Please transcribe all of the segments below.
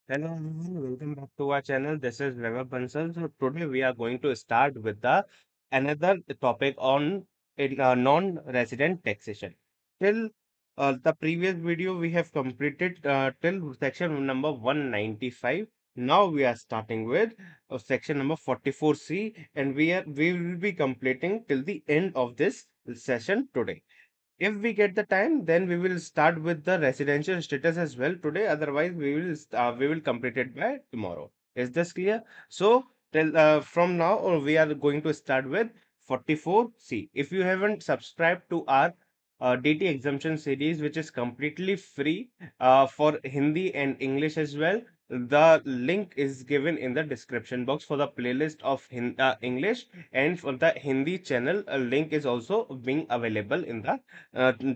Hello everyone, welcome back to our channel. This is Vaibhav Bansal. So today we are going to start with the another topic on non-resident taxation. Till the previous video we have completed till section number 195. Now we are starting with section number 44C, and we will be completing till the end of this session today. If we get the time, then we will start with the residential status as well today. Otherwise, we will complete it by tomorrow. Is this clear? So, from now on, we are going to start with 44C. If you haven't subscribed to our DT exemption series, which is completely free for Hindi and English as well, the link is given in the description box for the playlist of English, and for the Hindi channel, a link is also being available in the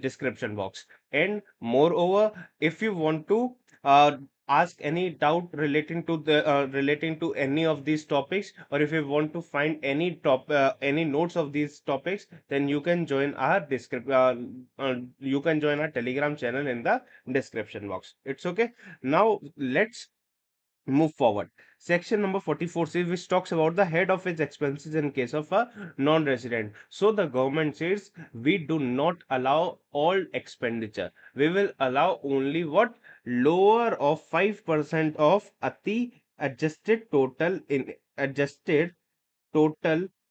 description box. And moreover, if you want to uh, ask any doubt relating to any of these topics, or if you want to find any notes of these topics, then you can join our Telegram channel in the description box. It's okay. Now let's move forward. Section number 44 says, which talks about the head office expenses in case of a non-resident. So the government says we do not allow all expenditure. We will allow only what lower of 5% of ati adjusted total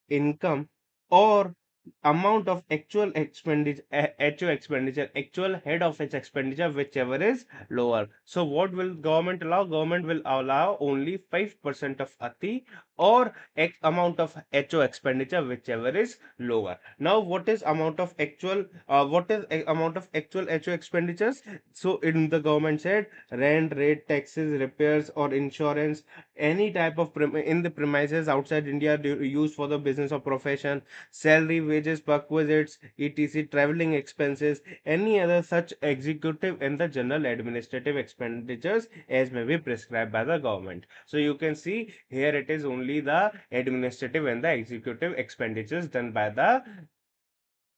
income, or amount of actual expenditure, actual head office expenditure, whichever is lower. So what will government allow? Government will allow only 5% of ati, or X amount of HO expenditure, whichever is lower. Now what is amount of actual HO expenditures? So in the government said, rent, rate, taxes, repairs or insurance, any type of in the premises outside India used for the business or profession, salary, wages, perquisites, etc., traveling expenses, any other such executive and the general administrative expenditures as may be prescribed by the government. So you can see here it is only the administrative and the executive expenditures done by the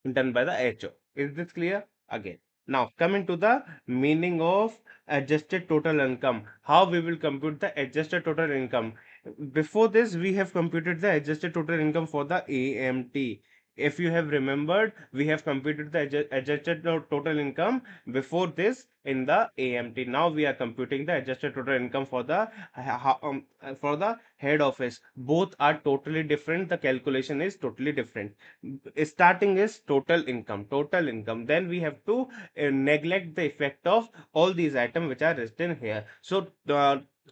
HO. Is this clear? Again. Now, coming to the meaning of adjusted total income, how we will compute the adjusted total income. Before this, we have computed the adjusted total income for the AMT. If you have remembered, we have computed the adjusted total income before this in the AMT. Now we are computing the adjusted total income for the head office. Both are totally different. The calculation is totally different. Starting is total income, then we have to neglect the effect of all these items which are written here. So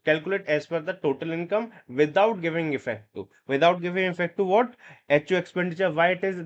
calculate as per the total income without giving effect to what HO expenditure, why it is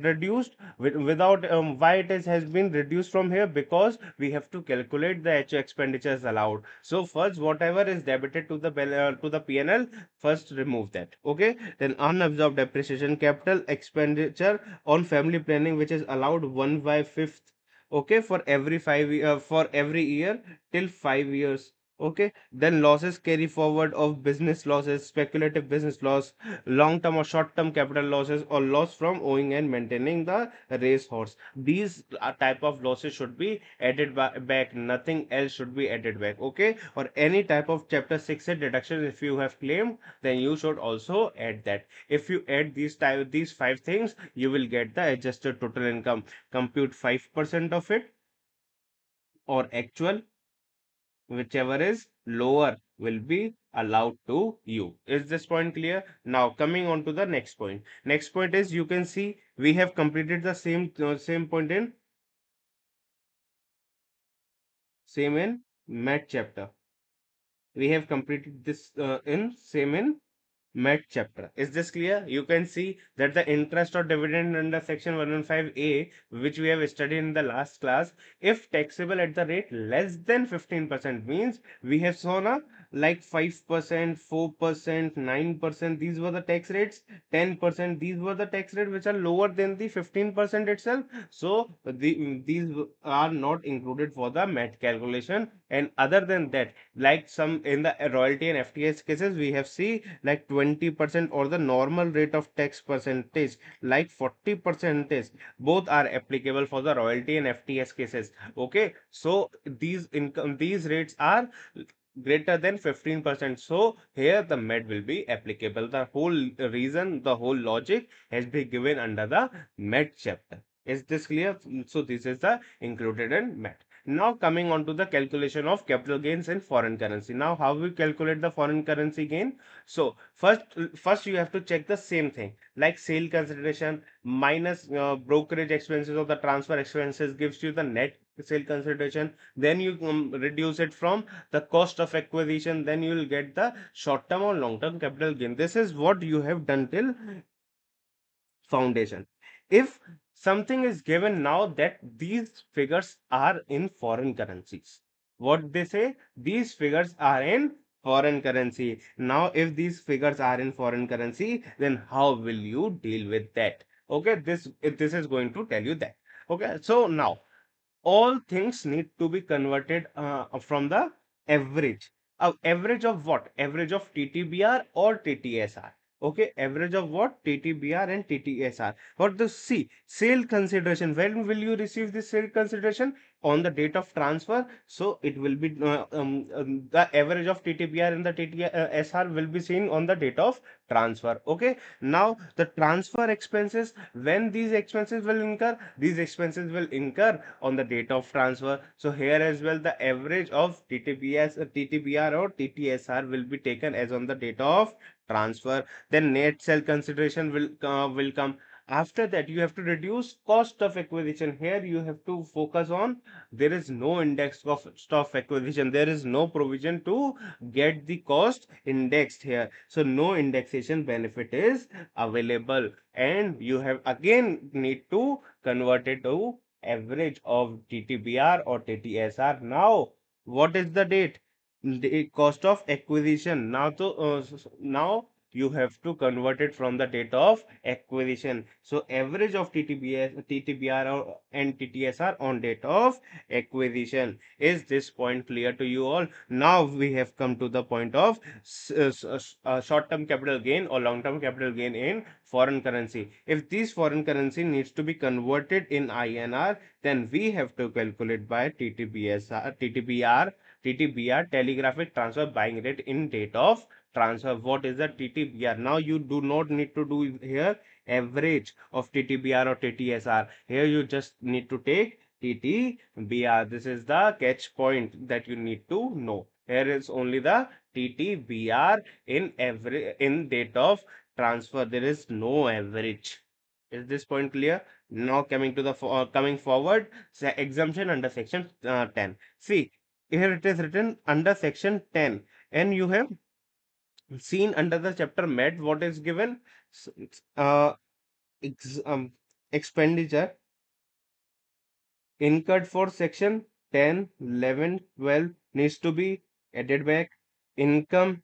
reduced without why it is has been reduced from here, because we have to calculate the HO expenditures allowed. So first whatever is debited to the to the PNL, first remove that. Okay, then unabsorbed depreciation, capital expenditure on family planning, which is allowed 1 by 5th, okay, for every for every year till 5 years. Okay, then losses carry forward of business losses, speculative business loss, long term or short term capital losses, or loss from owing and maintaining the race horse. These type of losses should be added back, nothing else should be added back. Okay, or any type of chapter 6 deduction if you have claimed, then you should also add that. If you add these five things, you will get the adjusted total income. Compute 5% of it, or actual, whichever is lower will be allowed to you. Is this point clear? Now coming on to the next point. Next point is, you can see we have completed the same point in math chapter. We have completed this in math chapter. Is this clear? You can see that the interest or dividend under section 115A, which we have studied in the last class, if taxable at the rate less than 15%, means we have shown a like 5%, 4%, 9, these were the tax rates, 10%, these were the tax rate which are lower than the 15% itself. So these are not included for the math calculation. And other than that, like some in the royalty and FTS cases, we have seen like 20% or the normal rate of tax percentage, like 40%, both are applicable for the royalty and FTS cases. Okay, so these rates are greater than 15%. So here the MET will be applicable. The whole reason, the whole logic has been given under the MET chapter. Is this clear? So this is the included in MET. Now coming on to the calculation of capital gains in foreign currency. Now how we calculate the foreign currency gain? So first you have to check the same thing like sale consideration minus brokerage expenses or the transfer expenses gives you the net sale consideration. Then you reduce it from the cost of acquisition, then you will get the short term or long term capital gain. This is what you have done till foundation. If something is given now that these figures are in foreign currencies, what they say, these figures are in foreign currency. Now if these figures are in foreign currency, then how will you deal with that? Okay, this is going to tell you that. Okay, so now all things need to be converted from the average. Average of what? Average of TTBR or TTSR. Okay, average of what? TTBR and TTSR. What the C? Sale consideration. When will you receive this sale consideration? On the date of transfer. So it will be the average of TTBR and the TTSR will be seen on the date of transfer. Okay. Now the transfer expenses, when these expenses will incur, these expenses will incur on the date of transfer. So here as well the average of TTBR or TTSR will be taken as on the date of transfer. Then net sale consideration will come. After that you have to reduce cost of acquisition. Here you have to focus on, there is no index of stock acquisition, there is no provision to get the cost indexed here, so no indexation benefit is available, and you have again need to convert it to average of TTBR or TTSR. Now what is the date? The cost of acquisition. Now to now you have to convert it from the date of acquisition. So average of TTBR and TTSR on date of acquisition. Is this point clear to you all? Now we have come to the point of short-term capital gain or long-term capital gain in foreign currency. If this foreign currency needs to be converted in INR, then we have to calculate by TTBR, telegraphic transfer buying rate in date of transfer. What is the TTBR? Now you do not need to do here average of TTBR or TTSR. Here you just need to take TTBR. This is the catch point that you need to know. Here is only the TTBR in date of transfer. There is no average. Is this point clear? Now coming to the coming forward, say exemption under section 10. See, here it is written under section 10, and you have seen under the chapter med what is given. Uh, ex, expenditure incurred for section 10, 11, 12 needs to be added back. Income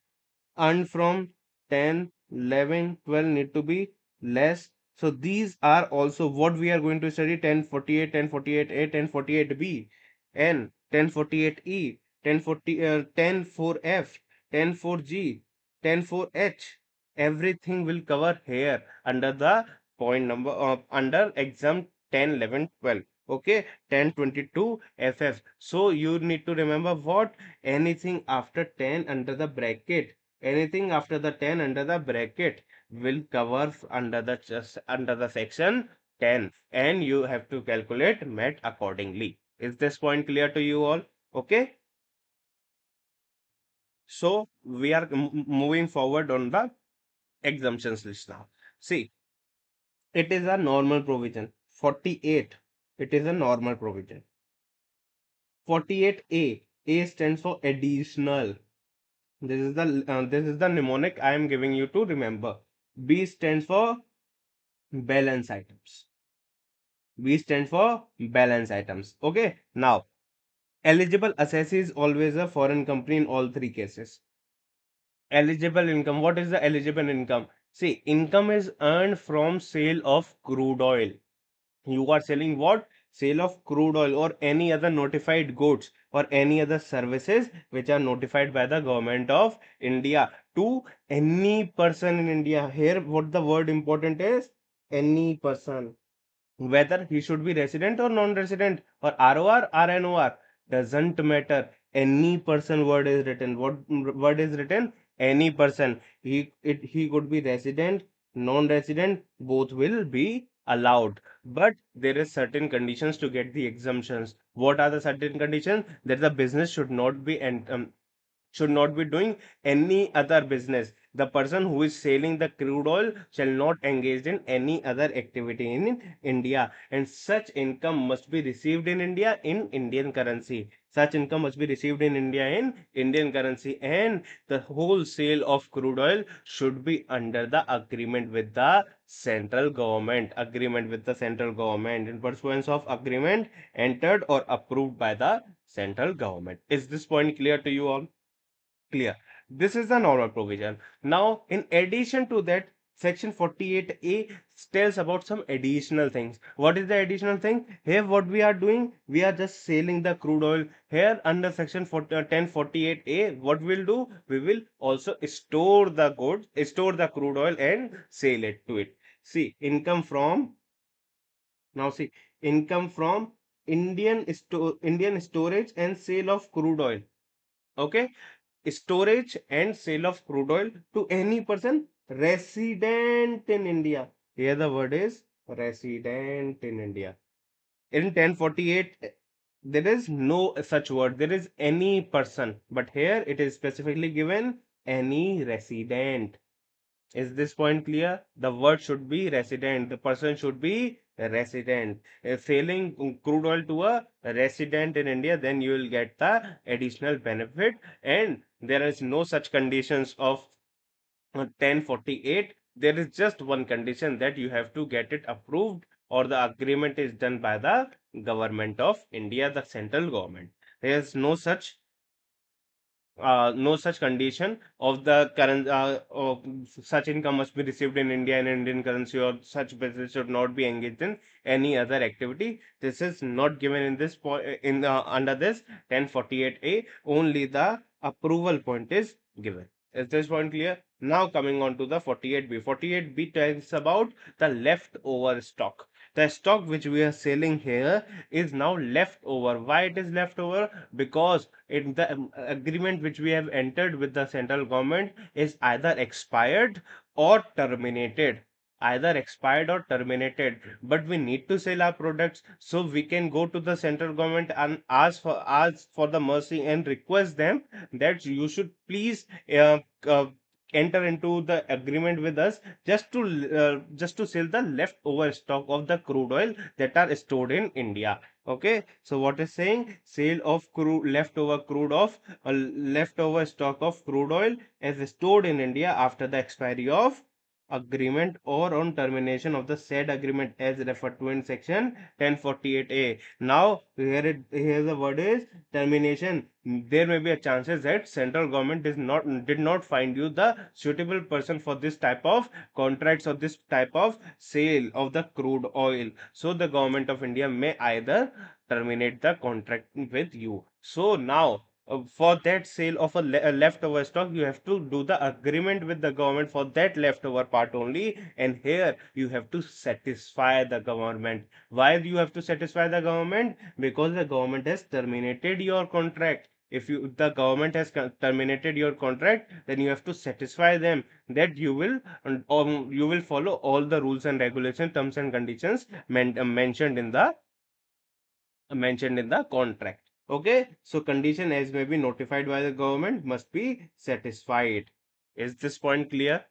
earned from 10, 11, 12 need to be less. So these are also what we are going to study: 1048, 1048A, 1048B, and 1048E, 104F, 104G, 104H. Everything will cover here under the point number under exam 10, 11, 12. Okay, 1022 FF. So you need to remember what? Anything after 10 under the bracket, anything after the 10 under the bracket will cover under the just under the section 10, and you have to calculate met accordingly. Is this point clear to you all? Okay, so we are moving forward on the exemptions list now. See, it is a normal provision. 48, it is a normal provision. 48A, A stands for additional. This is the mnemonic I am giving you to remember. B stands for balance items. B stands for balance items. Okay. Now, eligible assessee is always a foreign company in all three cases. Eligible income. What is the eligible income? See, income is earned from sale of crude oil. You are selling what? Sale of crude oil or any other notified goods or any other services which are notified by the government of India to any person in India. Here, what the word important is? Any person. Whether he should be resident or non-resident or ROR, RNOR, doesn't matter. Any person word is written. What word is written? Any person. He could be resident, non-resident, both will be allowed. But there is certain conditions to get the exemptions. What are the certain conditions? That the business should not be doing any other business. The person who is selling the crude oil shall not engage in any other activity in India, and such income must be received in India in Indian currency. Such income must be received in India in Indian currency, and the whole sale of crude oil should be under the agreement with the central government. Agreement with the central government in pursuance of agreement entered or approved by the central government. Is this point clear to you all? Clear. This is the normal provision. Now, in addition to that, section 48A tells about some additional things. What is the additional thing? Here, what we are doing, we are just selling the crude oil. Here, under section 1048A, what we'll do? We will also store the goods, store the crude oil and sell it to it. See, income from, now see, income from Indian storage and sale of crude oil. Okay, storage and sale of crude oil to any person resident in India. Here the word is resident in India. In 1048, there is no such word. There is any person, but here it is specifically given any resident. Is this point clear? The word should be resident. The person should be a resident. If selling crude oil to a resident in India, then you will get the additional benefit. And there is no such conditions of 1048. There is just one condition that you have to get it approved or the agreement is done by the government of India, the central government. There is no such condition of the current of such income must be received in India in Indian currency or such business should not be engaged in any other activity. This is not given in this point in under this 1048A. Only the approval point is given. Is this point clear? Now coming on to the 48B. 48B tells about the leftover stock. The stock which we are selling here is now left over. Why it is left over? Because in the agreement which we have entered with the central government is either expired or terminated. Either expired or terminated, but we need to sell our products, so we can go to the central government and ask for the mercy and request them that you should please enter into the agreement with us just to sell the leftover stock of the crude oil that are stored in India. Okay, so what is saying? Sale of leftover stock of crude oil is stored in India after the expiry of agreement or on termination of the said agreement as referred to in section 1048A. Now here the word is termination. There may be a chances that central government did not find you the suitable person for this type of contracts or this type of sale of the crude oil. So the government of India may either terminate the contract with you. So now, for that sale of a leftover stock, you have to do the agreement with the government for that leftover part only. And here you have to satisfy the government. Why you have to satisfy the government? Because the government has terminated your contract. If the government has terminated your contract, then you have to satisfy them that you will follow all the rules and regulations, terms and conditions mentioned in the contract. Okay, so condition as may be notified by the government must be satisfied. Is this point clear?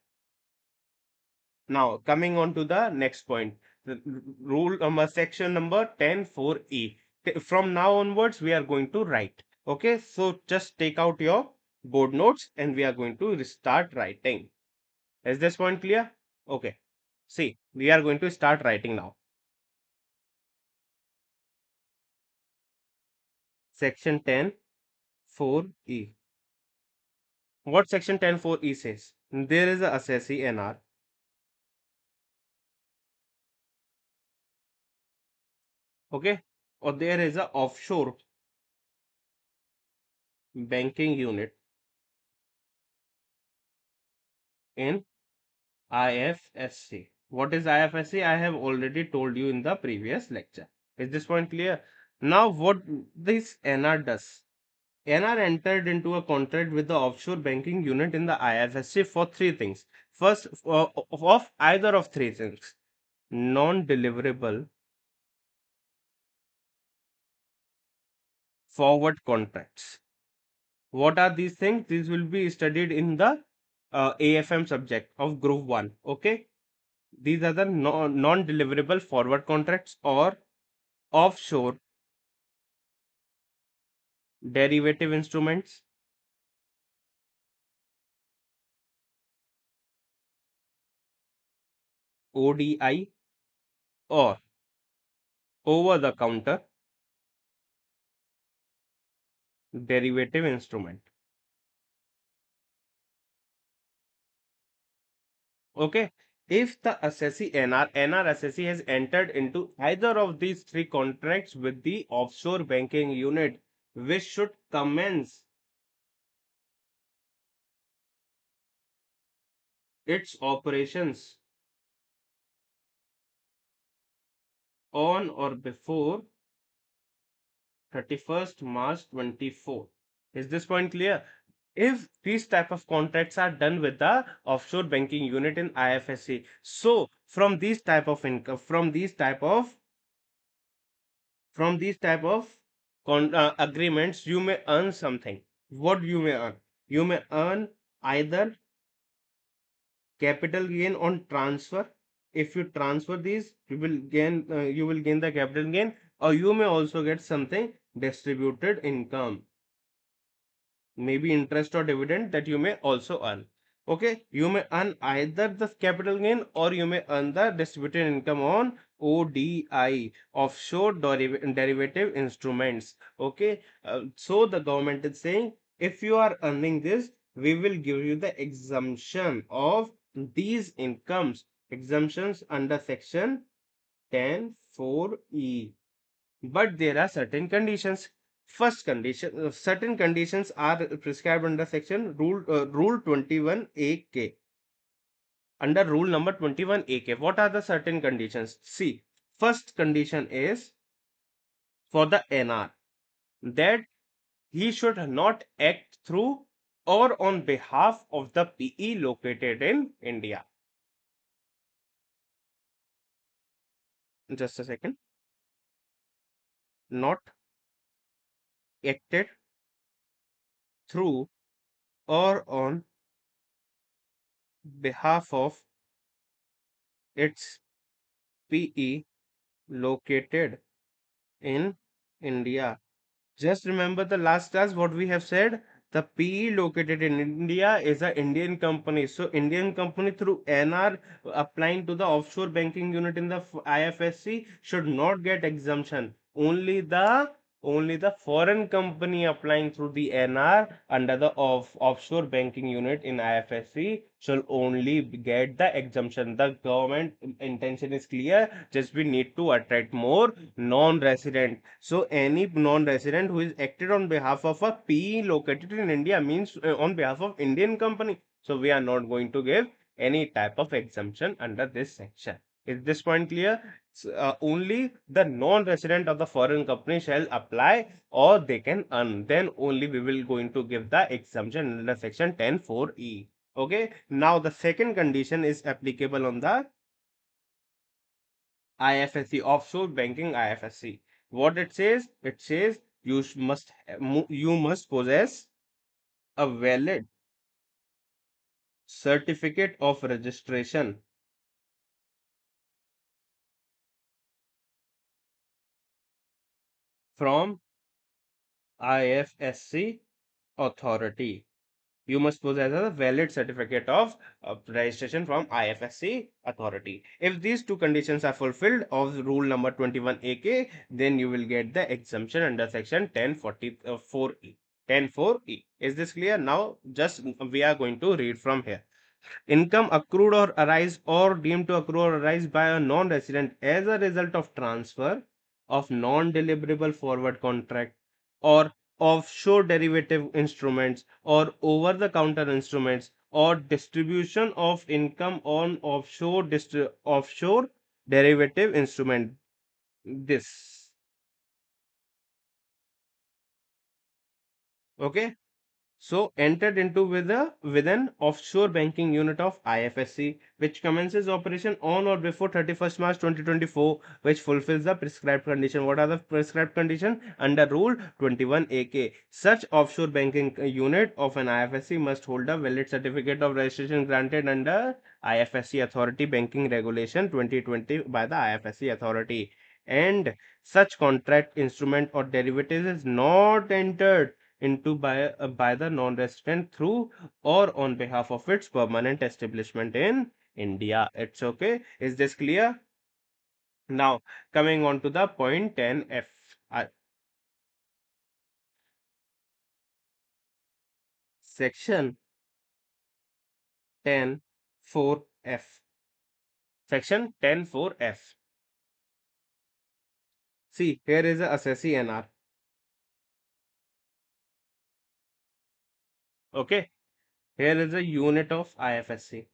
Now coming on to the next point, the rule number section number 104E. From now onwards we are going to write. Okay, so just take out your board notes and we are going to start writing. Is this point clear? Okay, see, we are going to start writing now. Section 10(4)(e). What section 10(4)(e) says? There is a assessee NR, okay, or there is a offshore banking unit in IFSC. What is IFSC? I have already told you in the previous lecture. Is this point clear? Now, what this NR does? NR entered into a contract with the offshore banking unit in the IFSC for three things. First, of either of three things: non-deliverable forward contracts. What are these things? These will be studied in the AFM subject of Group 1. Okay. These are the non-deliverable forward contracts or offshore derivative instruments, ODI, or over the counter derivative instrument. Okay. If the assessee NR assessee has entered into either of these three contracts with the offshore banking unit, which should commence its operations on or before 31st March 24. Is this point clear? If these type of contracts are done with the offshore banking unit in IFSC, so from these type of agreements, you may earn something. What you may earn? You may earn either capital gain on transfer. If you transfer these, you will gain the capital gain, or you may also get something distributed income, maybe interest or dividend that you may also earn. Okay, you may earn either the capital gain or you may earn the distributed income on ODI, offshore derivative instruments. Okay, so the government is saying if you are earning this, we will give you the exemption of these incomes, exemptions under section 10(4)(e). But there are certain conditions. First condition, certain conditions are prescribed under section rule 21AK. Under rule number 21AK, what are the certain conditions? See, first condition is for the NR that he should not act through or on behalf of the PE located in India. Just a second. Not acted through or on behalf of its PE located in India. Just remember the last class what we have said. The PE located in India is an Indian company. So Indian company through NR applying to the offshore banking unit in the IFSC should not get exemption. Only the foreign company applying through the NR under the offshore banking unit in IFSC shall only get the exemption. The government intention is clear. Just we need to attract more non-resident. So any non-resident who is acted on behalf of a PE located in India means on behalf of Indian company. So we are not going to give any type of exemption under this section. Is this point clear? Only the non-resident of the foreign company shall apply or they can earn. Then only we will going to give the exemption under section 10(4)(e). Okay. Now the second condition is applicable on the IFSC, offshore banking IFSC. What it says? It says you must possess a valid certificate of registration from IFSC authority. You must possess a valid certificate of registration from IFSC authority. If these two conditions are fulfilled of rule number 21AK, then you will get the exemption under section 1044E. 10(4)(e). Is this clear? Now, just we are going to read from here. Income accrued or arise or deemed to accrue or arise by a non-resident as a result of transfer of non-deliverable forward contract or offshore derivative instruments or over-the-counter instruments or distribution of income on offshore derivative instrument. This Okay. So entered into with an offshore banking unit of IFSC, which commences operation on or before 31st March 2024, which fulfills the prescribed condition. What are the prescribed condition? Under Rule 21 AK, such offshore banking unit of an IFSC must hold a valid certificate of registration granted under IFSC Authority Banking Regulation 2020 by the IFSC Authority, and such contract instrument or derivative is not entered into by the non-resident through or on behalf of its permanent establishment in India. It's okay. Is this clear? Now, coming on to the point 10F. Section 10(4)(f). Section 10(4)(f). See, here is a assessee NR. Okay. Here is a unit of IFSC.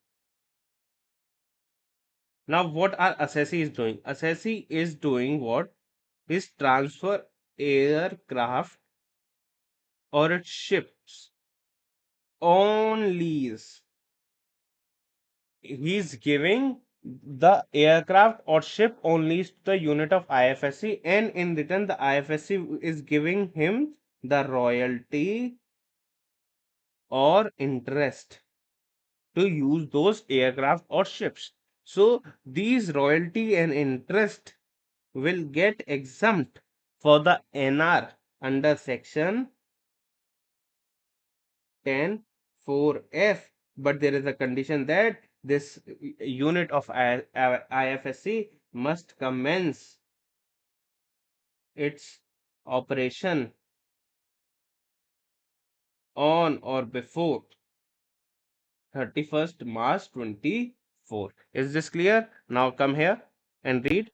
Now, what our assessee is doing? Assessee is doing what? Is transfer aircraft or its ships on lease. He's giving the aircraft or ship on lease to the unit of IFSC, and in return, the IFSC is giving him the royalty or interest to use those aircraft or ships. So, these royalty and interest will get exempt for the NR under section 10(4)(f), but there is a condition that this unit of IFSC must commence its operation on or before 31st March 24. Is this clear? Now come here and read.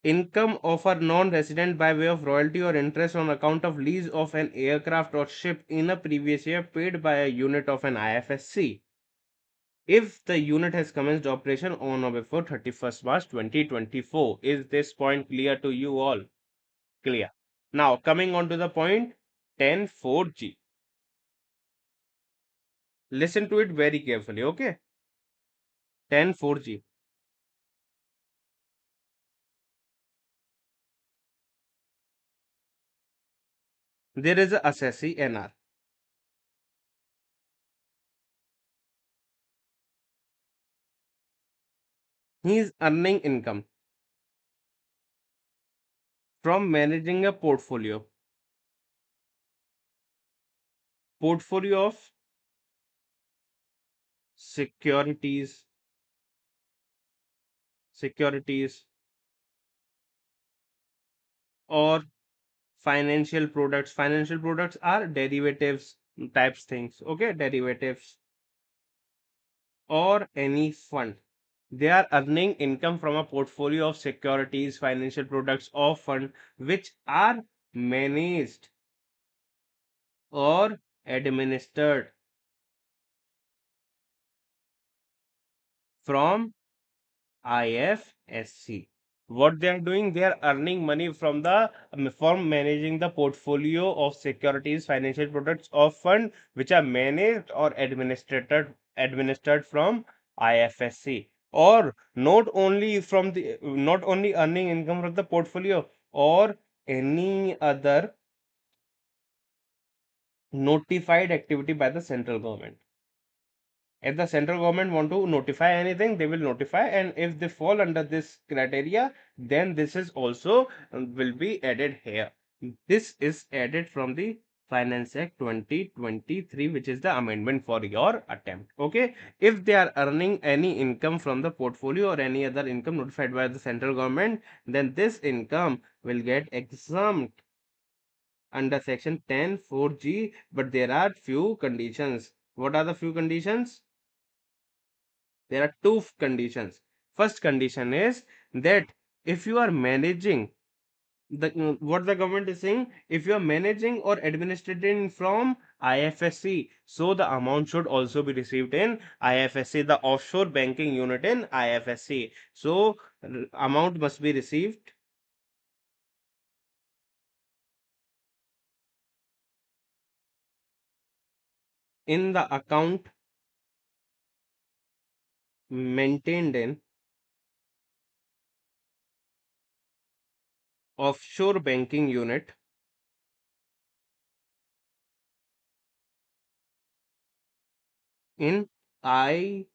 Income of a non-resident by way of royalty or interest on account of lease of an aircraft or ship in a previous year paid by a unit of an IFSC, if the unit has commenced operation on or before 31st March 2024. Is this point clear to you all? Clear. Now, coming on to the point 10(4)(g). Listen to it very carefully, okay? 10(4)(g). There is a assessee NR. He is earning income from managing a portfolio of securities, securities or financial products. Financial products are derivatives types things, okay? Derivatives or any fund. They are earning income from a portfolio of securities, financial products or fund which are managed or administered from IFSC. What they are doing, they are earning money from the from managing the portfolio of securities, financial products or fund which are managed or administered from IFSC. Or not only earning income from the portfolio or any other notified activity by the central government. If the central government want to notify anything, they will notify, and if they fall under this criteria, then this is also will be added here. This is added from the Finance Act 2023, which is the amendment for your attempt. Okay, if they are earning any income from the portfolio or any other income notified by the central government, then this income will get exempt under section 10(4)(g), but there are few conditions. What are the few conditions? There are two conditions. First condition is that if you are managing what the government is saying, if you are managing or administrating from IFSC, so the amount should also be received in IFSC, the offshore banking unit in IFSC. So amount must be received in the account maintained in offshore banking unit in IFSC.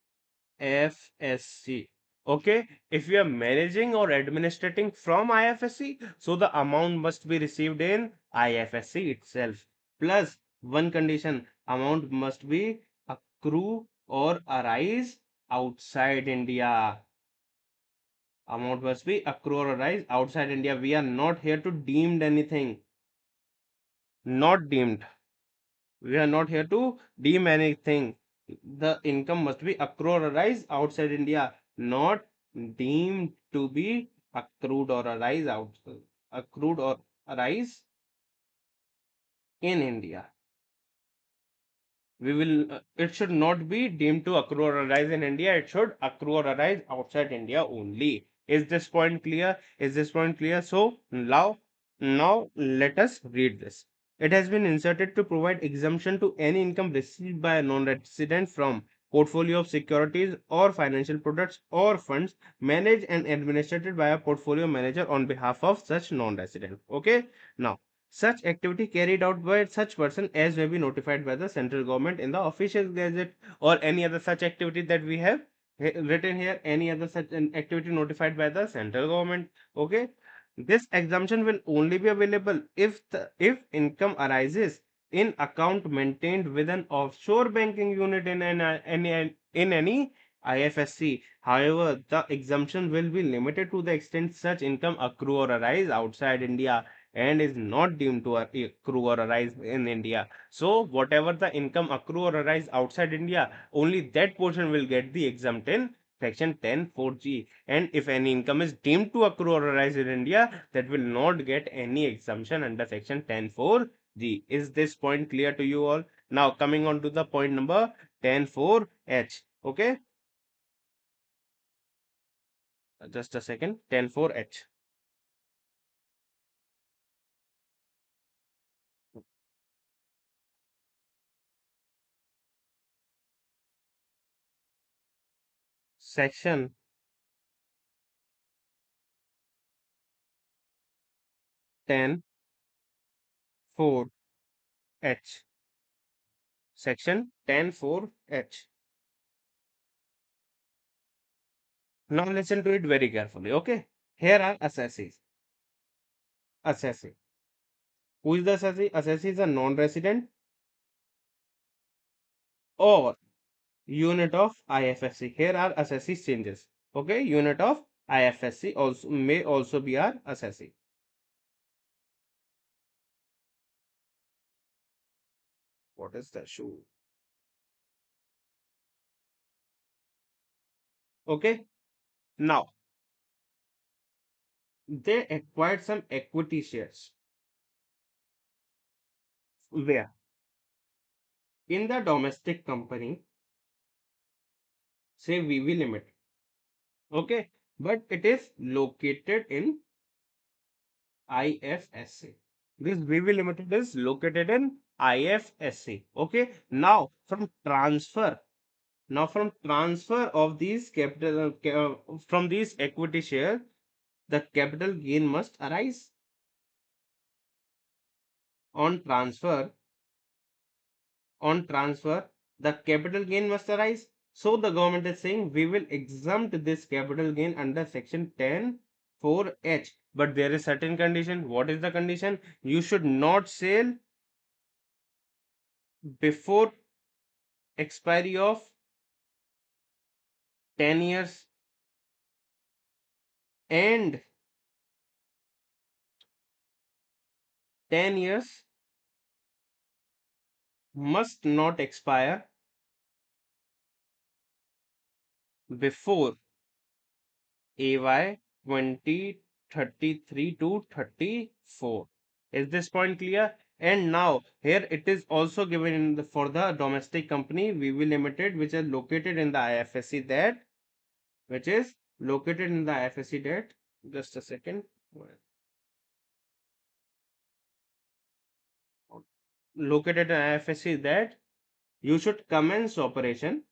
Okay, if we are managing or administrating from IFSC, so the amount must be received in IFSC itself. Plus, one condition, amount must be accrue or arise outside India. Amount must be accrue or arise outside India. We are not here to deemed anything. Not deemed. We are not here to deem anything. The income must be accrue or arise outside India, not deemed to be accrued or arise in India. It should not be deemed to accrue or arise in India. It should accrue or arise outside India only. Is this point clear? Is this point clear? So now let us read this. It has been inserted to provide exemption to any income received by a non-resident from portfolio of securities or financial products or funds managed and administered by a portfolio manager on behalf of such non-resident. Okay. Now, such activity carried out by such person as may be notified by the central government in the official gazette, or any other such activity that we have written here, any other such an activity notified by the central government. Okay, this exemption will only be available if income arises in account maintained with an offshore banking unit in any IFSC. However, the exemption will be limited to the extent such income accrue or arise outside India and is not deemed to accrue or arise in India. So, whatever the income accrue or arise outside India, only that portion will get the exempt in section 10(4)(g). And if any income is deemed to accrue or arise in India, that will not get any exemption under section 10(4)(g). Is this point clear to you all? Now, coming on to the point number 10(4)(h). Okay, just a second. 10(4)(h). Section 10(4)(h). Section 10(4)(h). Now listen to it very carefully. Okay. Here are assessees. Assessee. Who is the assessee? Assessee is a non-resident or unit of IFSC. Here are assessee changes. Okay. Unit of IFSC also may also be our assessee. What is the issue? Okay. Now they acquired some equity shares. Where? In the domestic company, say VV Limited. Okay. But it is located in IFSC. This VV Limited is located in IFSC. Okay. Now from transfer of these from these equity shares, the capital gain must arise on transfer. On transfer, the capital gain must arise. So the government is saying we will exempt this capital gain under section 10(4)(h). But there is certain condition. What is the condition? You should not sell before expiry of 10 years and 10 years must not expire before AY 2033 to 34. Is this point clear? And now here it is also given for the domestic company VV Limited, which is located in the IFSC that which is located in the IFSC that just a second. Located in IFSC that You should commence operation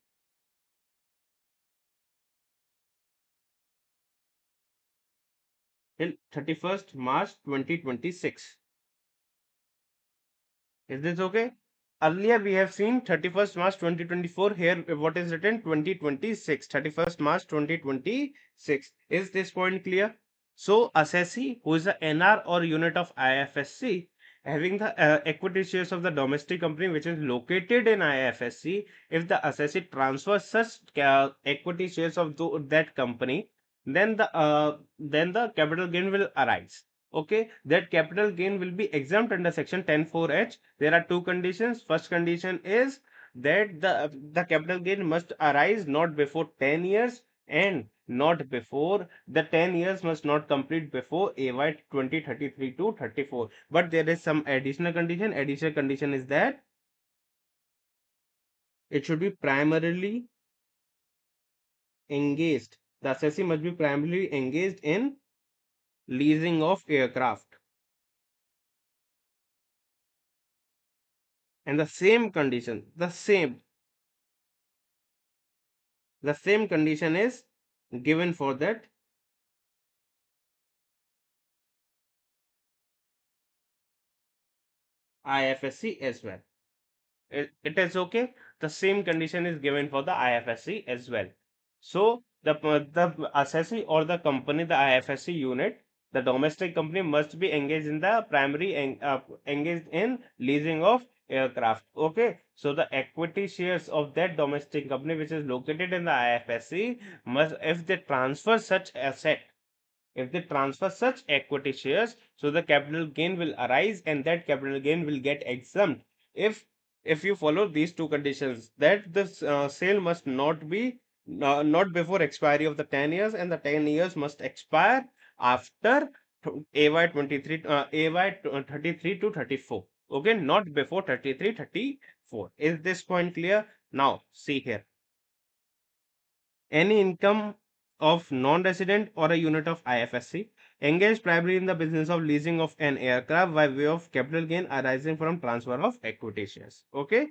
till 31st March 2026. Is this okay? Earlier we have seen 31st March 2024. Here what is written? 2026. 31st March 2026. Is this point clear? So assessee who is a NR or unit of IFSC having the equity shares of the domestic company which is located in IFSC, if the assessee transfers such equity shares of that company, then the capital gain will arise. Okay, that capital gain will be exempt under section 104H. There are two conditions. First condition is that the capital gain must arise not before 10 years, and not before the 10 years must not complete before AY 2033 to 34. But there is some additional condition. Additional condition is that it should be primarily engaged. The assessee must be primarily engaged in leasing of aircraft. And the same condition is given for that IFSC as well. It is okay. The same condition is given for the IFSC as well. So the assessee or the company, the IFSC unit, the domestic company must be engaged in the engaged in leasing of aircraft. Okay. So the equity shares of that domestic company which is located in the IFSC must, if they transfer such equity shares, so the capital gain will arise and that capital gain will get exempt if you follow these two conditions, that this sale must not be not before expiry of the 10 years, and the 10 years must expire after AY 23 AY 33 to 34. Okay, not before 33 34. Is this point clear? Now see here, any income of non-resident or a unit of IFSC engaged primarily in the business of leasing of an aircraft by way of capital gain arising from transfer of equity shares. Okay.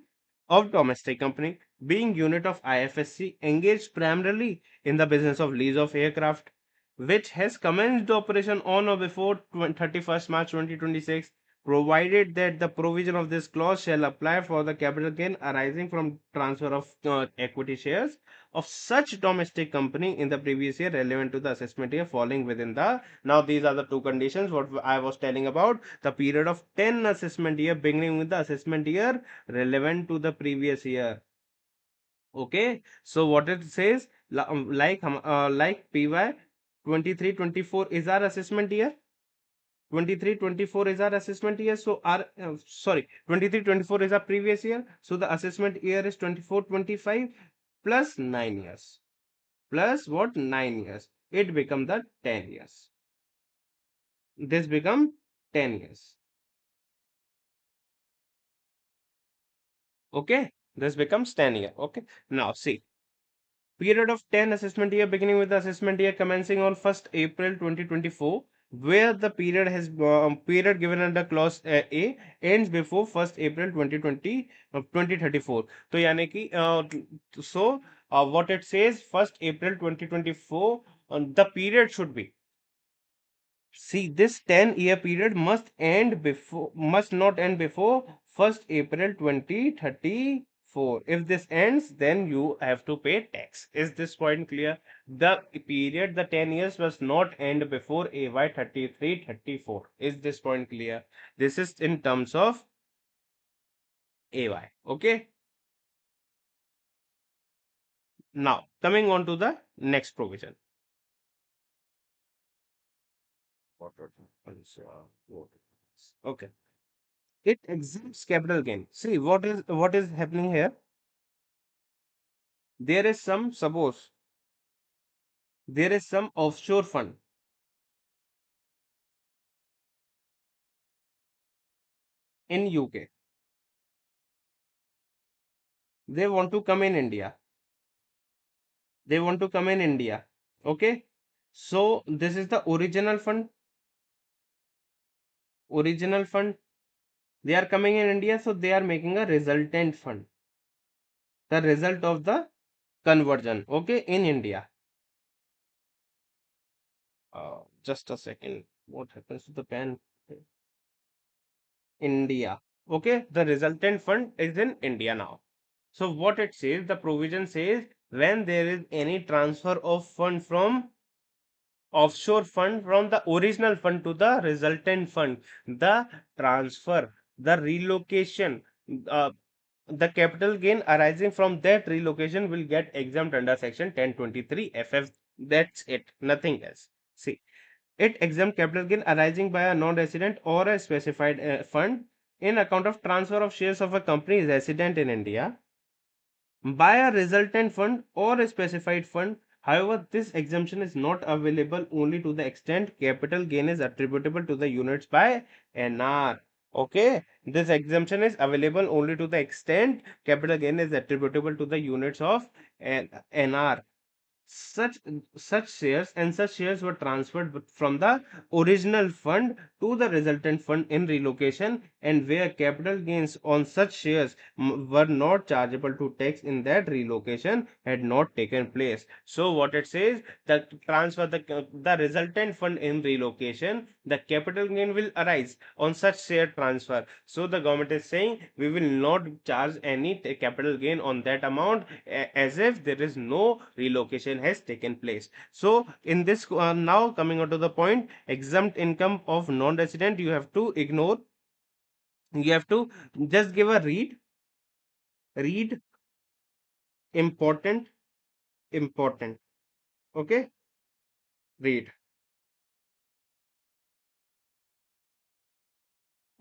Of domestic company being unit of IFSC engaged primarily in the business of lease of aircraft which has commenced operation on or before 31st March 2026, provided that the provision of this clause shall apply for the capital gain arising from transfer of equity shares of such domestic company in the previous year relevant to the assessment year falling within the, now these are the two conditions what I was telling about, the period of 10 assessment year beginning with the assessment year relevant to the previous year. Okay, so what it says, like PY 23-24 is our assessment year. 23-24 is our assessment year. So our sorry, 23-24 is our previous year. So the assessment year is 24-25 plus 9 years. Plus what? 9 years. It become the 10 years. This become 10 years. Okay. This becomes 10 year. Okay. Now see. Period of 10 assessment year beginning with the assessment year commencing on 1st April 2024, where the period has period given under clause A ends before 1st April 2020 2034. तो यानी कि so what it says, 1st April 2024 the period should be, see, this 10-year period must not end before 1st April 2034. If this ends, then you have to pay tax. Is this point clear? The period, the 10 years must not end before AY 33 34. Is this point clear? This is in terms of AY. Okay. Now, coming on to the next provision. Okay. It exempts capital gain. See, what is happening here? There is some, suppose there is some offshore fund in UK. They want to come in India. They want to come in India. Okay. So this is the original fund. Original fund. They are coming in India, so they are making a resultant fund. the result of the conversion, okay, in India. Just a second. What happens to the pen? India. Okay, the resultant fund is in India now. So what it says, the provision says when there is any transfer of fund from offshore fund from the original fund to the resultant fund, the transfer, the relocation, uh, the capital gain arising from that relocation will get exempt under section 1023 FF. That's it, nothing else. See, it exempt capital gain arising by a non-resident or a specified fund in account of transfer of shares of a company resident in India by a resultant fund or a specified fund. However, this exemption is not available only to the extent capital gain is attributable to the units by NR. Okay, this exemption is available only to the extent capital gain is attributable to the units of NR. Such shares were transferred from the original fund to the resultant fund in relocation, and where capital gains on such shares were not chargeable to tax in that relocation had not taken place. So what it says, that transfer the resultant fund in relocation, the capital gain will arise on such share transfer. So the government is saying we will not charge any capital gain on that amount, as if there is no relocation has taken place. So in this, now coming on to the point, exempt income of non-resident, you have to ignore, you have to just give a read important, important, okay, read,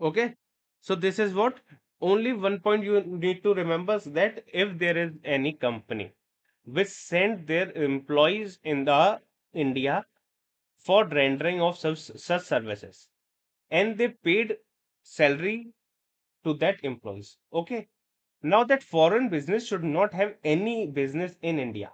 okay. So this is what, only one point you need to remember is that if there is any company which send their employees in the India for rendering of such services, and they paid salary to that employees, okay. Now that foreign business should not have any business in India,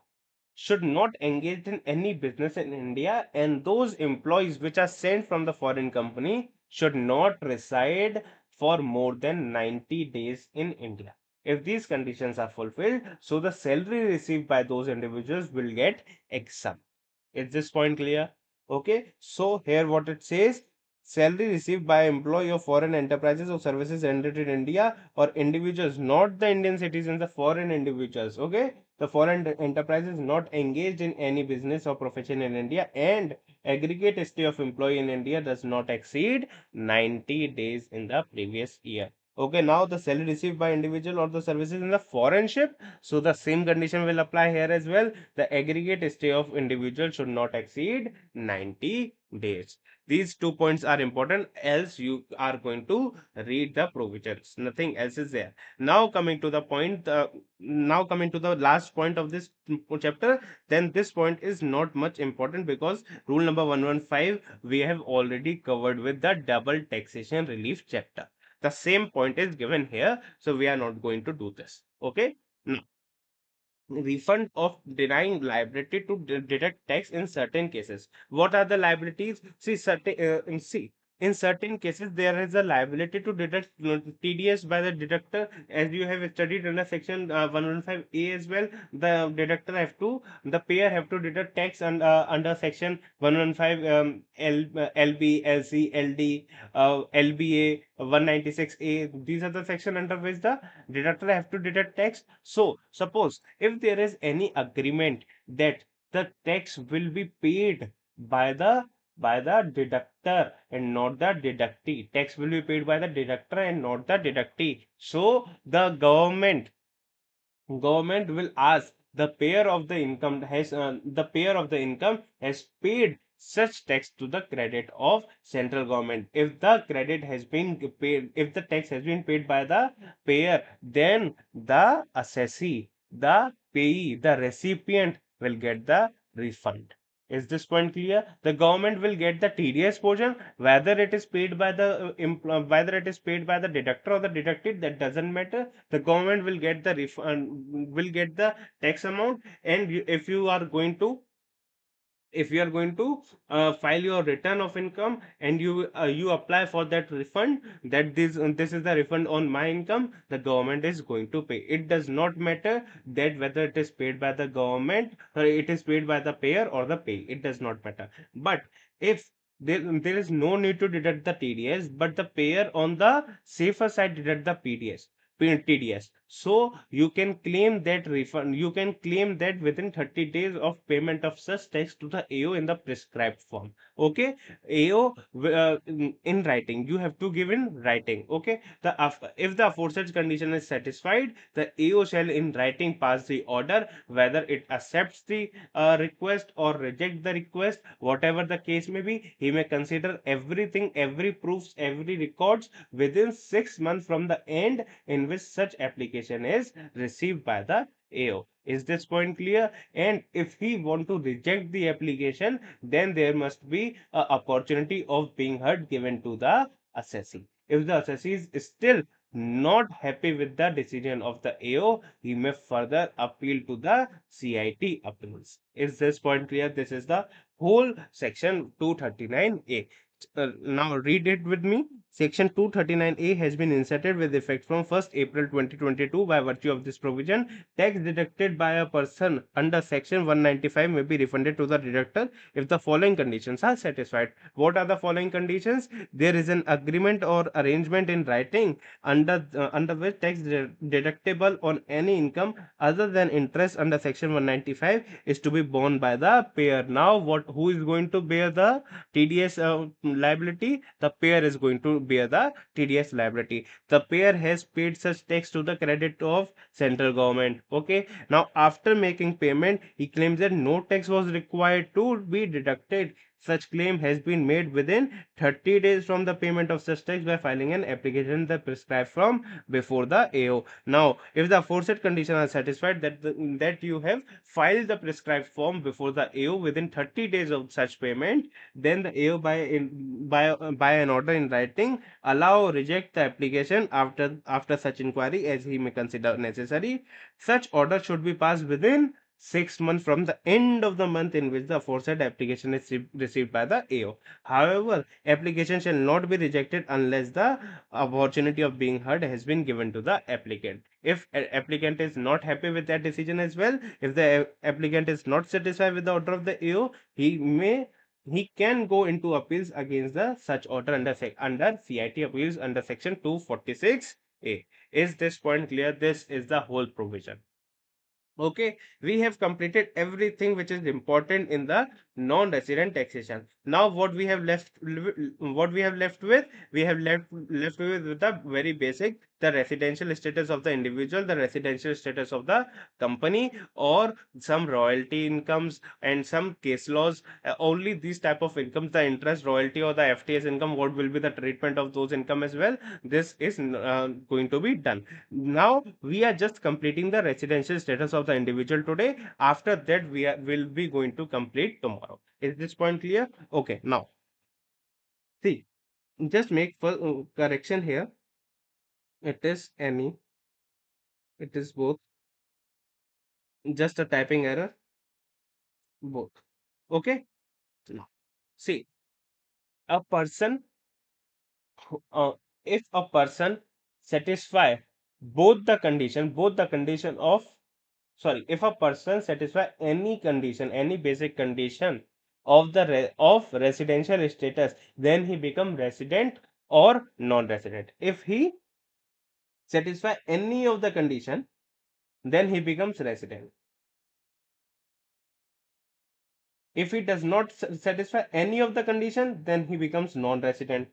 should not engage in any business in India, and those employees which are sent from the foreign company should not reside for more than 90 days in India. If these conditions are fulfilled, so the salary received by those individuals will get exempt. Is this point clear? Okay. So here what it says, salary received by employee of foreign enterprises or services rendered in India or individuals, not the Indian citizens, the foreign individuals. Okay. The foreign enterprises not engaged in any business or profession in India, and aggregate stay of employee in India does not exceed 90 days in the previous year. Okay, now the salary received by individual or the services in the foreign ship. So the same condition will apply here as well. The aggregate stay of individual should not exceed 90 days. These 2 points are important, else you are going to read the provisions. Nothing else is there. Now coming to the point, now coming to the last point of this chapter, then this point is not much important because rule number 115 we have already covered with the double taxation relief chapter. The same point is given here, so we are not going to do this. Okay. Now, refund of denying liability to deduct tax in certain cases. What are the liabilities? See, in certain cases there is a liability to deduct TDS by the deductor, as you have studied under section 115A as well. The deductor have to, the payer have to deduct tax and under section 115 LB, LC, LD, LBA, 196A. These are the section under which the deductor have to deduct tax. So suppose if there is any agreement that the tax will be paid by the deductor and not the deductee, tax will be paid by the deductor and not the deductee. So the government will ask the payer of the income has paid such tax to the credit of central government. If the credit has been paid, if the tax has been paid by the payer, then the assessee, the payee, the recipient will get the refund. Is this point clear? The government will get the TDS portion, whether it is paid by the whether it is paid by the deductor or the deducted, that doesn't matter. The government will get the refund, will get the tax amount, and if you are going to if you are going to file your return of income and you apply for that refund, that this is the refund on my income, the government is going to pay. It does not matter that whether it is paid by the government or it is paid by the payer or the pay, it does not matter. But if there is no need to deduct the TDS, but the payer on the safer side deduct the TDS. So you can claim that refund. You can claim that within 30 days of payment of such tax to the AO in the prescribed form. Okay, AO in writing. You have to give in writing. Okay, if the aforesaid condition is satisfied, the AO shall in writing pass the order whether it accepts the request or reject the request, whatever the case may be. He may consider everything, every proofs, every records within 6 months from the end in which such application is received by the AO. Is this point clear? And if he want to reject the application, then there must be a opportunity of being heard given to the assessee. If the assessee is still not happy with the decision of the AO, he may further appeal to the CIT appeals. Is this point clear? This is the whole section 239A. Now read it with me. Section 239A has been inserted with effect from 1st April 2022. By virtue of this provision, tax deducted by a person under Section 195 may be refunded to the deductor if the following conditions are satisfied. What are the following conditions? There is an agreement or arrangement in writing under which tax deductible on any income other than interest under Section 195 is to be borne by the payer. Now, who is going to bear the TDS liability? The payer is going to bear the TDS liability. The payer has paid such tax to the credit of central government. Okay. Now, after making payment, he claims that no tax was required to be deducted. Such claim has been made within 30 days from the payment of such tax by filing an application that prescribed from before the AO. Now, if the aforesaid conditions are satisfied that you have filed the prescribed form before the AO within 30 days of such payment, then the AO by an order in writing allow or reject the application after such inquiry as he may consider necessary. Such order should be passed within 6 months from the end of the month in which the aforesaid application is received by the AO. However, application shall not be rejected unless the opportunity of being heard has been given to the applicant. If applicant is not happy with that decision as well, if the applicant is not satisfied with the order of the AO, he can go into appeals against the such order under CIT appeals under section 246A. Is this point clear? This is the whole provision. Okay, we have completed everything which is important in the non-resident taxation. Now, what we have left with, we have left with the very basic, the residential status of the individual, the residential status of the company, or some royalty incomes and some case laws. Only these type of incomes, the interest, royalty, or the FTS income. What will be the treatment of those income as well? This is going to be done. Now we are just completing the residential status of the individual today. After that, will be going to complete tomorrow. Is this point clear? Okay. Now see, just make correction here. It is any. It is both. Just a typing error. Both. Okay. Now see, a person if a person satisfy both the condition of sorry, if a person satisfy any condition, any basic condition of of residential status, then he become resident or non-resident. If he satisfy any of the condition, then he becomes resident. If he does not satisfy any of the condition, then he becomes non-resident.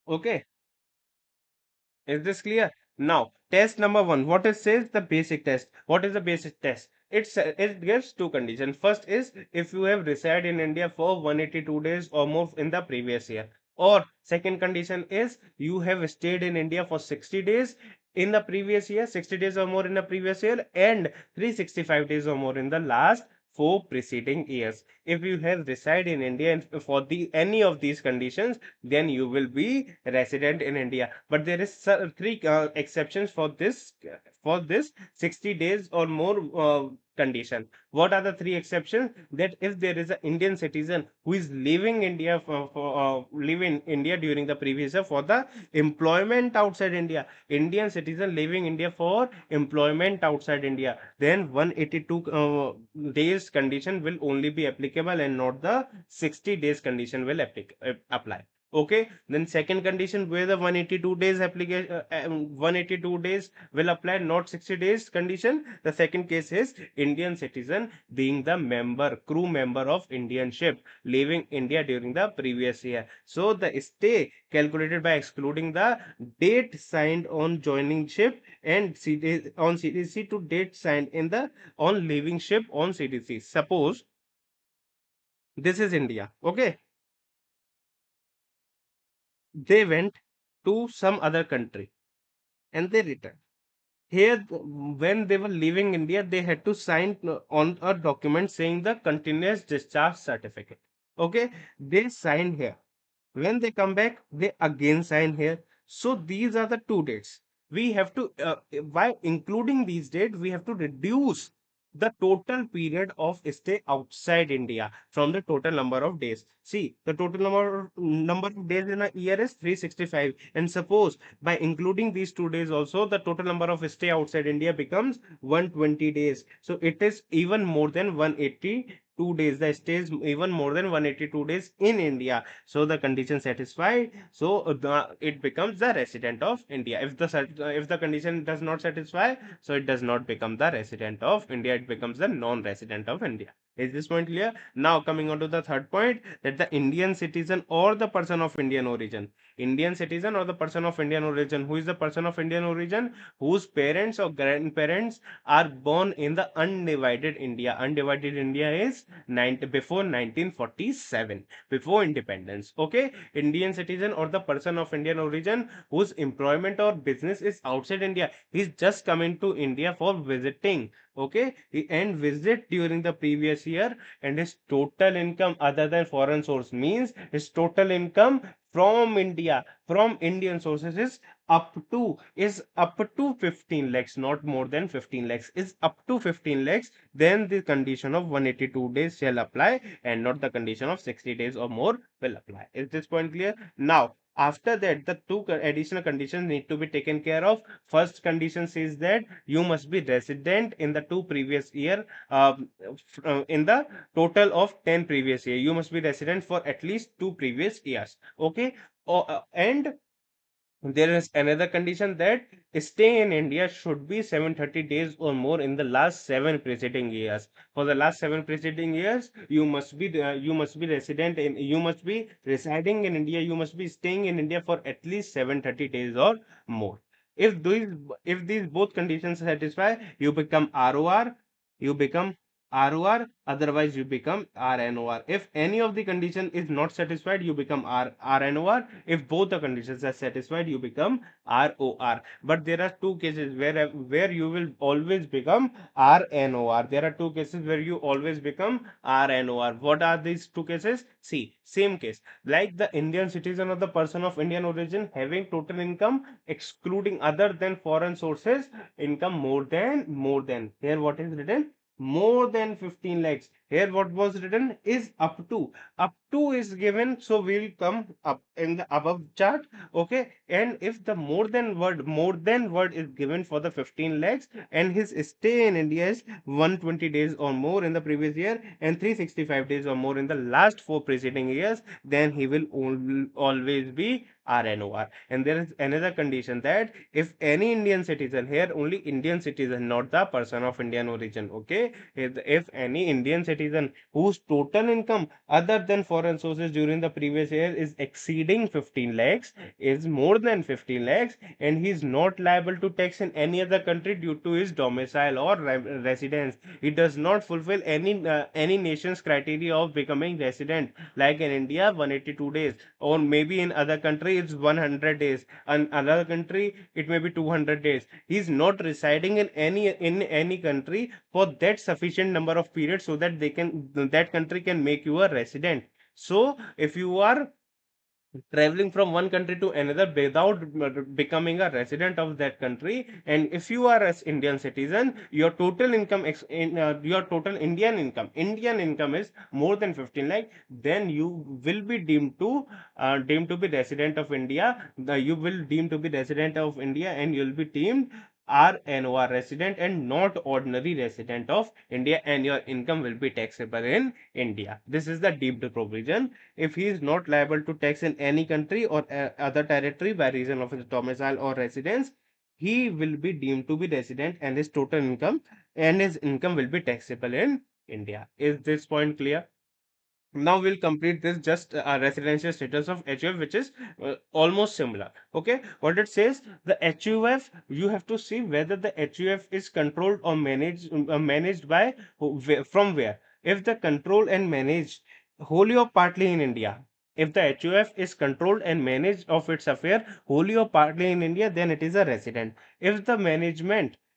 Okay. Is this clear? Now, test number one. What it says? The basic test. What is the basic test? It gives two conditions. First is if you have resided in India for 182 days or more in the previous year. Or second condition is you have stayed in India for 60 days in the previous year, 60 days or more in the previous year, and 365 days or more in the last 4 preceding years. If you have reside in India and for the any of these conditions, then you will be resident in India. But there is three exceptions for this 60 days or more condition. What are the three exceptions? That if there is an Indian citizen who is leaving India live in India during the previous year for the employment outside India, Indian citizen leaving India for employment outside India, then 182 days condition will only be applicable and not the 60 days condition will apply. Okay, then second condition where the 182 days application 182 days will apply, not 60 days condition. The second case is Indian citizen being the crew member of Indian ship leaving India during the previous year. So the stay calculated by excluding the date signed on joining ship and on CDC to date signed in the on leaving ship on CDC. Suppose this is India. Okay, they went to some other country and they returned. Here, when they were leaving India, they had to sign on a document saying the continuous discharge certificate. Okay, they signed here. When they come back, they again sign here. So these are the two dates. We have to, by including these dates, we have to reduce the total period of stay outside India from the total number of days. See, the total number of days in a year is 365. And suppose by including these 2 days also, the total number of stay outside India becomes 120 days. So it is even more than 182 days. The stay is even more than 182 days in India. So the condition satisfied. So it becomes the resident of India. If the condition does not satisfy, so it does not become the resident of India. It becomes the non-resident of India. Is this point clear? Now coming on to the third point, that the Indian citizen or the person of Indian origin. Indian citizen or the person of Indian origin. Who is the person of Indian origin? Whose parents or grandparents are born in the undivided India. Undivided India is before 1947, before independence. Okay, Indian citizen or the person of Indian origin whose employment or business is outside India. He's just coming to India for visiting. Okay, and visit during the previous year, and his total income other than foreign source means his total income from India, from Indian sources is up to 15 lakhs, not more than 15 lakhs, is up to 15 lakhs. Then the condition of 182 days shall apply and not the condition of 60 days or more will apply. Is this point clear? Now, after that, the two additional conditions need to be taken care of. First condition says that you must be resident in the two previous year, in the total of 10 previous year. You must be resident for at least two previous years. Okay. And there is another condition that stay in India should be 730 days or more in the last seven preceding years. For the last seven preceding years, you must be you must be residing in India. You must be staying in India for at least 730 days or more. If these both conditions satisfy, you become ROR. You become ROR. Otherwise, you become RNOR. If any of the condition is not satisfied, you become RNOR. If both the conditions are satisfied, you become ROR. But there are two cases where you will always become RNOR. There are two cases where you always become RNOR. What are these two cases? See, same case. Like the Indian citizen or the person of Indian origin having total income excluding other than foreign sources income more than. Here what is written? More than 15 lakhs. Here what was written is up to is given, so we'll come up in the above chart. Okay, and if the more than word is given for the 15 lakhs and his stay in India is 120 days or more in the previous year and 365 days or more in the last four preceding years, then he will always be RNOR. And there is another condition that if any Indian citizen, here only Indian citizen, not the person of Indian origin. Okay, if any Indian citizen citizen whose total income other than foreign sources during the previous year is exceeding 15 lakhs, is more than 15 lakhs, and he is not liable to tax in any other country due to his domicile or residence. He does not fulfill any nation's criteria of becoming resident, like in India 182 days, or maybe in other country it's 100 days, and another country it may be 200 days. He is not residing in any country for that sufficient number of periods so that that country can make you a resident. So if you are traveling from one country to another without becoming a resident of that country, and if you are as Indian citizen, your total income your total Indian income is more than 15 lakh, then you will be deemed to be resident of India. You will deemed to be resident of India, and you will be deemed RNOR resident and not ordinary resident of India, and your income will be taxable in India. This is the deemed provision. If he is not liable to tax in any country or other territory by reason of his domicile or residence, he will be deemed to be resident, and his income will be taxable in India. Is this point clear? Now we'll complete this just residential status of HUF, which is almost similar. Okay, what it says, the HUF, you have to see whether the HUF is controlled or managed by from where. If the control and managed wholly or partly in India, if the HUF is controlled and managed of its affair wholly or partly in India, then it is a resident.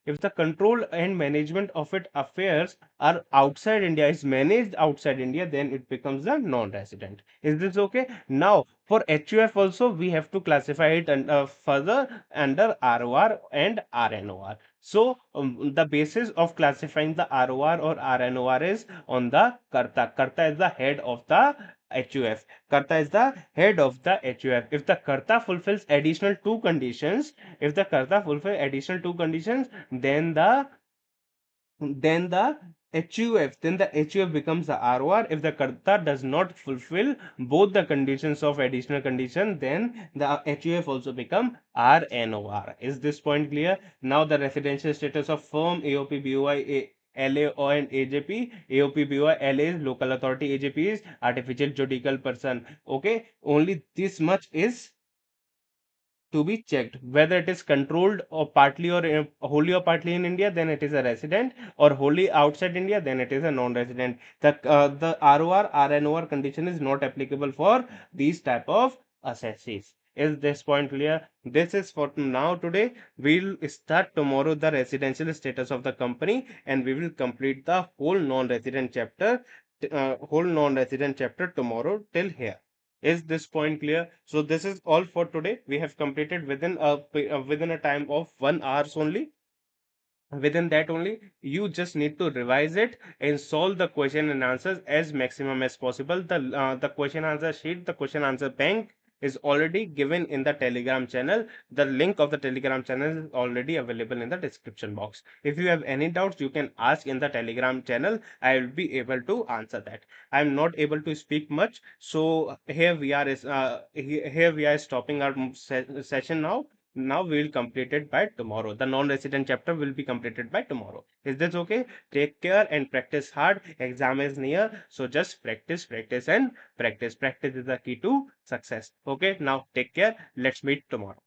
If the control and management of its affairs are outside India, is managed outside India, then it becomes a non-resident. Is this okay? Now, for HUF also, we have to classify it further under ROR and RNOR. So, the basis of classifying the ROR or RNOR is on the Karta. Karta is the head of the HUF. Karta is the head of the HUF. If the Karta fulfills additional two conditions, then the HUF becomes the ROR. If the Karta does not fulfill both the conditions of additional condition, then the HUF also become RNOR. Is this point clear? Now the residential status of firm, AOP, BOI, LA and AJP. AOP, BOI, LA is local authority, AJP is artificial judicial person. Okay, only this much is to be checked, whether it is controlled or partly or wholly or partly in India, then it is a resident, or wholly outside India, then it is a non-resident. The ROR RNOR condition is not applicable for these type of assessees. Is this point clear? This is for now today. We'll start tomorrow the residential status of the company, and we will complete the whole non-resident chapter tomorrow till here. Is this point clear? So this is all for today. We have completed within a time of 1 hours only. Within that only, you just need to revise it and solve the question and answers as maximum as possible. The question answer sheet, the question answer bank is already given in the Telegram channel. The link of the Telegram channel is already available in the description box. If you have any doubts, you can ask in the Telegram channel. I will be able to answer that. I am not able to speak much, so here we are stopping our session now. Now we will complete it by tomorrow. The non-resident chapter will be completed by tomorrow. Is this okay? Take care and practice hard. Exam is near, so just practice, practice, and practice. Practice is the key to success. Okay, now take care. Let's meet tomorrow.